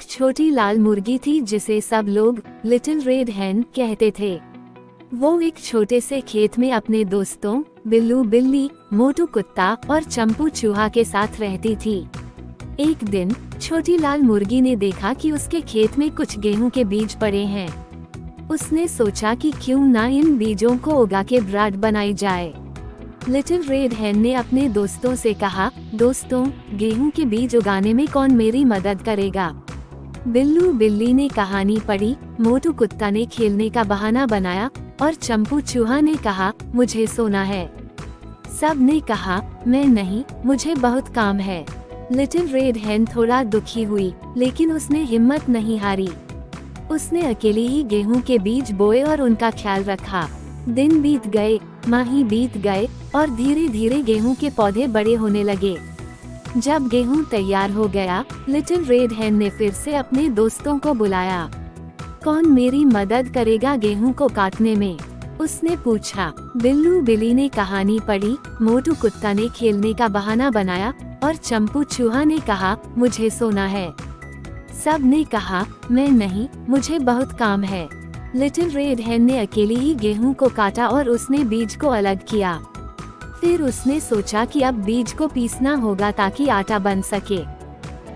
छोटी लाल मुर्गी थी जिसे सब लोग लिटिल रेड हेन कहते थे। वो एक छोटे से खेत में अपने दोस्तों बिल्लू बिल्ली, मोटू कुत्ता और चंपू चूहा के साथ रहती थी। एक दिन छोटी लाल मुर्गी ने देखा कि उसके खेत में कुछ गेहूं के बीज पड़े हैं। उसने सोचा कि क्यों ना इन बीजों को उगा के ब्रेड बनाई जाए। लिटिल रेड हेन ने अपने दोस्तों से कहा, दोस्तों, गेहूं के बीज उगाने में कौन मेरी मदद करेगा? बिल्लू बिल्ली ने कहानी पढ़ी, मोटू कुत्ता ने खेलने का बहाना बनाया और चंपू चूहा ने कहा, मुझे सोना है। सब ने कहा, मैं नहीं, मुझे बहुत काम है। लिटिल रेड हेन थोड़ा दुखी हुई, लेकिन उसने हिम्मत नहीं हारी। उसने अकेले ही गेहूं के बीज बोए और उनका ख्याल रखा। दिन बीत गए, माह बीत गए और धीरे धीरे गेहूं के पौधे बड़े होने लगे। जब गेहूं तैयार हो गया, लिटिल रेड हेन ने फिर से अपने दोस्तों को बुलाया। कौन मेरी मदद करेगा गेहूं को काटने में? उसने पूछा। बिल्लू बिल्ली ने कहानी पढ़ी, मोटू कुत्ता ने खेलने का बहाना बनाया और चंपू चूहा ने कहा, मुझे सोना है। सब ने कहा, मैं नहीं, मुझे बहुत काम है। लिटिल रेड हेन ने अकेली ही गेहूं को काटा और उसने बीज को अलग किया। फिर उसने सोचा कि अब बीज को पीसना होगा ताकि आटा बन सके।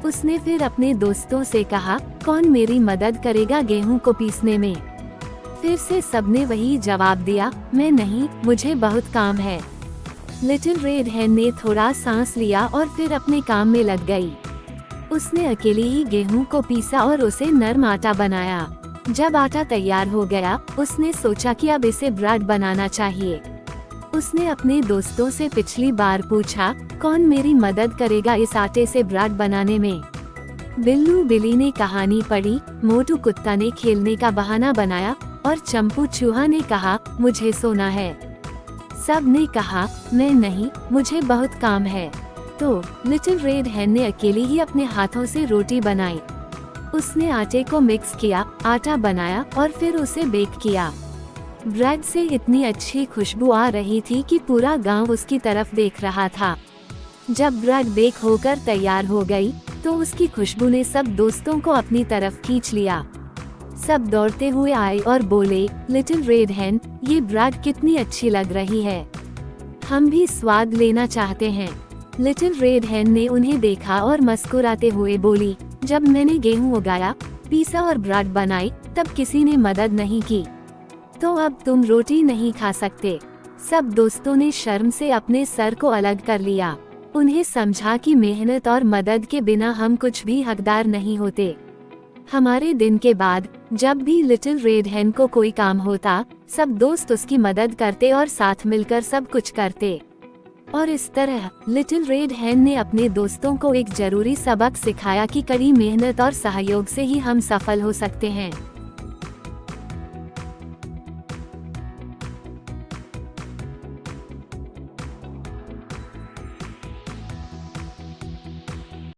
उसने फिर अपने दोस्तों से कहा, कौन मेरी मदद करेगा गेहूं को पीसने में? फिर से सबने वही जवाब दिया, मैं नहीं, मुझे बहुत काम है। लिटिल रेड हेन ने थोड़ा सांस लिया और फिर अपने काम में लग गई। उसने अकेली ही गेहूं को पीसा और उसे नरम आटा बनाया। जब आटा तैयार हो गया, उसने सोचा कि अब इसे ब्रेड बनाना चाहिए। उसने अपने दोस्तों से पिछली बार पूछा, कौन मेरी मदद करेगा इस आटे से ब्रेड बनाने में? बिल्लू बिल्ली ने कहानी पढ़ी, मोटू कुत्ता ने खेलने का बहाना बनाया और चंपू चूहा ने कहा, मुझे सोना है। सब ने कहा, मैं नहीं, मुझे बहुत काम है। तो लिटिल रेड हेन ने अकेली ही अपने हाथों से रोटी बनाई। उसने आटे को मिक्स किया, आटा बनाया और फिर उसे बेक किया। ब्रेड से इतनी अच्छी खुशबू आ रही थी कि पूरा गांव उसकी तरफ देख रहा था। जब ब्रेड बेक होकर तैयार हो गई, तो उसकी खुशबू ने सब दोस्तों को अपनी तरफ खींच लिया। सब दौड़ते हुए आए और बोले, लिटिल रेड हेन, ये ब्रेड कितनी अच्छी लग रही है। हम भी स्वाद लेना चाहते हैं। लिटिल रेड हेन ने उन्हें देखा और मुस्कुराते हुए बोली, जब मैंने गेहूं उगाया, पीसा और ब्रेड बनाई, तब किसी ने मदद नहीं की, तो अब तुम रोटी नहीं खा सकते। सब दोस्तों ने शर्म से अपने सर को अलग कर लिया। उन्हें समझा कि मेहनत और मदद के बिना हम कुछ भी हकदार नहीं होते। हमारे दिन के बाद जब भी लिटिल रेड हेन को कोई काम होता, सब दोस्त उसकी मदद करते और साथ मिलकर सब कुछ करते। और इस तरह लिटिल रेड हेन ने अपने दोस्तों को एक जरूरी सबक सिखाया कि कड़ी मेहनत और सहयोग से ही हम सफल हो सकते हैं।